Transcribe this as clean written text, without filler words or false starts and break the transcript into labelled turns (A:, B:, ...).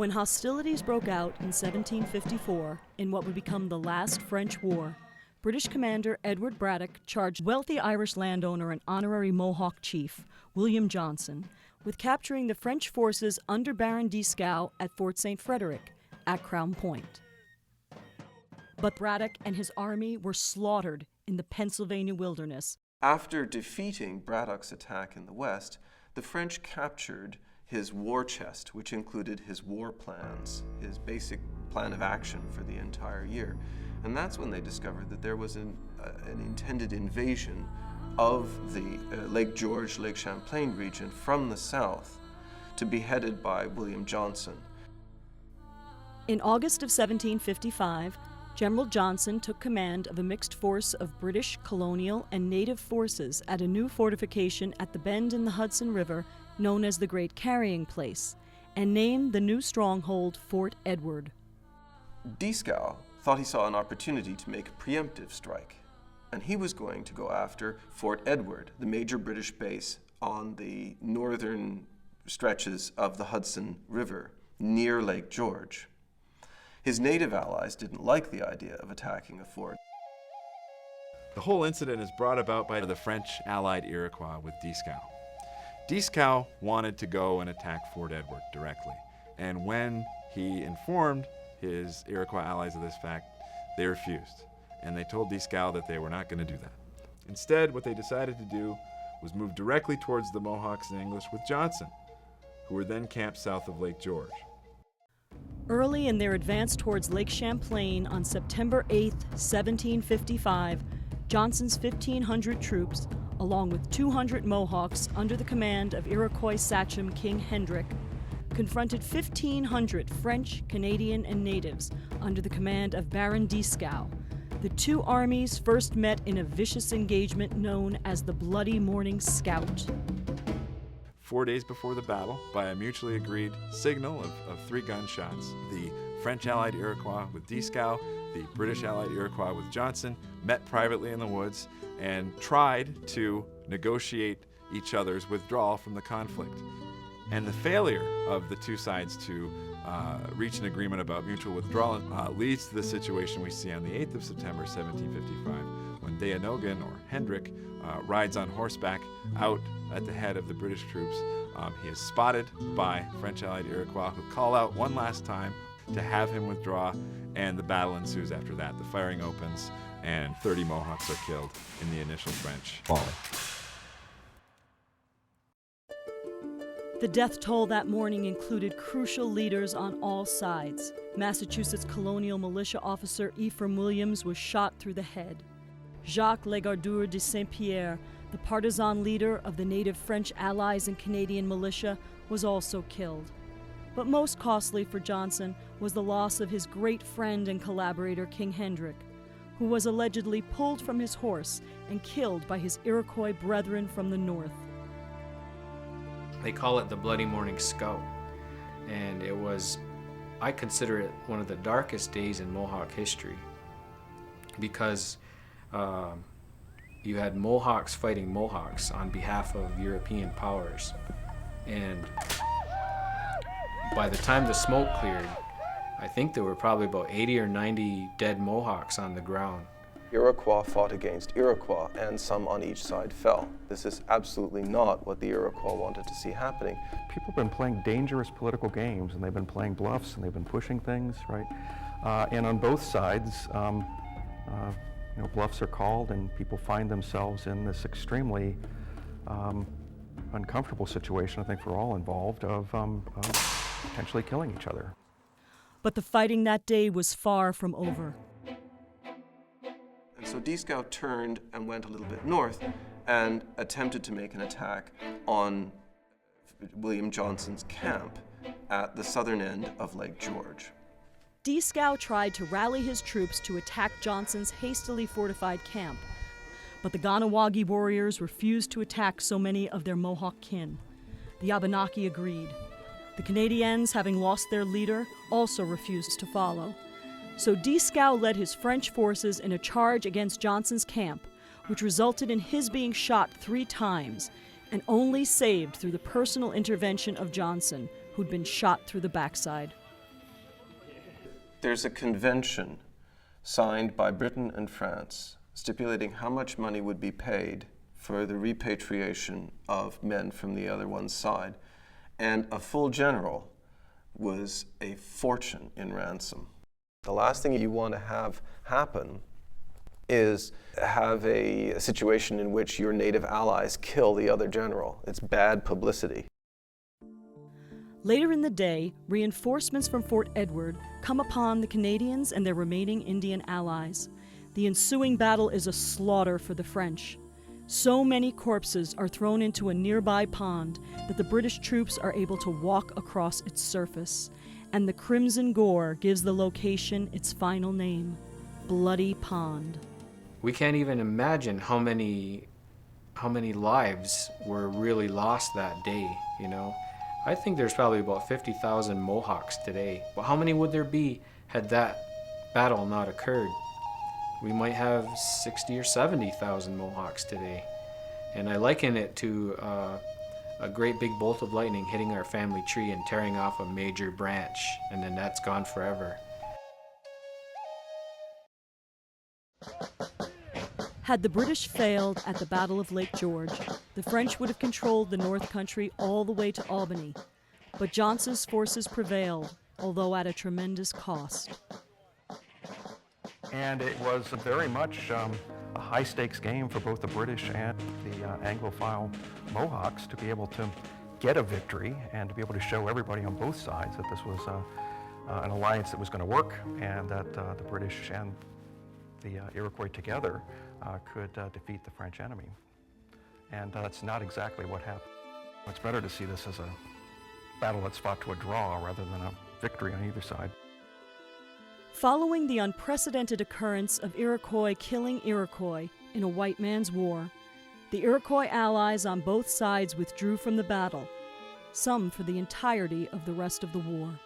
A: When hostilities broke out in 1754, in what would become the last French War, British commander Edward Braddock charged wealthy Irish landowner and honorary Mohawk chief, William Johnson, with capturing the French forces under Baron Dieskau at Fort St. Frederick at Crown Point. But Braddock and his army were slaughtered in the Pennsylvania wilderness.
B: After defeating Braddock's attack in the west, the French captured his war chest, which included his war plans, his basic plan of action for the entire year. And that's when they discovered that there was an intended invasion of the Lake George, Lake Champlain region from the south to be headed by William Johnson.
A: In August of 1755, General Johnson took command of a mixed force of British, colonial, and native forces at a new fortification at the bend in the Hudson River known as the Great Carrying Place, and named the new stronghold Fort Edward.
B: Dieskau thought he saw an opportunity to make a preemptive strike, and he was going to go after Fort Edward, the major British base on the northern stretches of the Hudson River near Lake George. His native allies didn't like the idea of attacking a fort.
C: The whole incident is brought about by the French allied Iroquois with Dieskau. Dieskau wanted to go and attack Fort Edward directly, and when he informed his Iroquois allies of this fact, they refused, and they told Dieskau that they were not going to do that. Instead, what they decided to do was move directly towards the Mohawks and English with Johnson, who were then camped south of Lake George.
A: Early in their advance towards Lake Champlain on September 8, 1755, Johnson's 1,500 troops, along with 200 Mohawks under the command of Iroquois sachem King Hendrick, confronted 1,500 French, Canadian, and natives under the command of Baron Dieskau. The two armies first met in a vicious engagement known as the Bloody Morning Scout.
C: 4 days before the battle, by a mutually agreed signal of 3 gunshots, the French allied Iroquois with Dieskau, the British allied Iroquois with Johnson, met privately in the woods and tried to negotiate each other's withdrawal from the conflict. And the failure of the two sides to reach an agreement about mutual withdrawal leads to the situation we see on the 8th of September, 1755, when Daanogan, or Hendrick, rides on horseback out at the head of the British troops. He is spotted by French allied Iroquois, who call out one last time to have him withdraw, and the battle ensues after that. The firing opens, and 30 Mohawks are killed in the initial French volley.
A: The death toll that morning included crucial leaders on all sides. Massachusetts colonial militia officer Ephraim Williams was shot through the head. Jacques Legardeur de Saint-Pierre, the partisan leader of the native French allies and Canadian militia, was also killed. But most costly for Johnson was the loss of his great friend and collaborator King Hendrick, who was allegedly pulled from his horse and killed by his Iroquois brethren from the north.
D: They call it the Bloody Morning Scout, and it was, I consider it one of the darkest days in Mohawk history, because you had Mohawks fighting Mohawks on behalf of European powers, and by the time the smoke cleared, I think there were probably about 80 or 90 dead Mohawks on the ground.
B: Iroquois fought against Iroquois, and some on each side fell. This is absolutely not what the Iroquois wanted to see happening.
E: People have been playing dangerous political games, and they've been playing bluffs, and they've been pushing things, right? And on both sides, bluffs are called, and people find themselves in this extremely uncomfortable situation, I think, for all involved, of potentially killing each other.
A: But the fighting that day was far from over.
B: And so Dieskau turned and went a little bit north and attempted to make an attack on William Johnson's camp at the southern end of Lake George.
A: Dieskau tried to rally his troops to attack Johnson's hastily fortified camp, but the Ganawagi warriors refused to attack so many of their Mohawk kin. The Abenaki agreed. The Canadians, having lost their leader, also refused to follow. So Dieskau led his French forces in a charge against Johnson's camp, which resulted in his being shot 3 times, and only saved through the personal intervention of Johnson, who'd been shot through the backside.
B: There's a convention signed by Britain and France stipulating how much money would be paid for the repatriation of men from the other one's side. And a full general was a fortune in ransom. The last thing you want to have happen is have a situation in which your native allies kill the other general. It's bad publicity.
A: Later in the day, reinforcements from Fort Edward come upon the Canadians and their remaining Indian allies. The ensuing battle is a slaughter for the French. So many corpses are thrown into a nearby pond that the British troops are able to walk across its surface, and the crimson gore gives the location its final name, Bloody Pond.
D: We can't even imagine how many lives were really lost that day, you know. I think there's probably about 50,000 Mohawks today, but how many would there be had that battle not occurred? We might have 60 or 70,000 Mohawks today. And I liken it to a great big bolt of lightning hitting our family tree and tearing off a major branch, and then that's gone forever.
A: Had the British failed at the Battle of Lake George, the French would have controlled the North Country all the way to Albany. But Johnson's forces prevailed, although at a tremendous cost.
E: And it was very much a high-stakes game for both the British and the Anglophile Mohawks to be able to get a victory and to be able to show everybody on both sides that this was an alliance that was going to work, and that the British and the Iroquois together could defeat the French enemy. And that's not exactly what happened. It's better to see this as a battle that's fought to a draw rather than a victory on either side.
A: Following the unprecedented occurrence of Iroquois killing Iroquois in a white man's war, the Iroquois allies on both sides withdrew from the battle, some for the entirety of the rest of the war.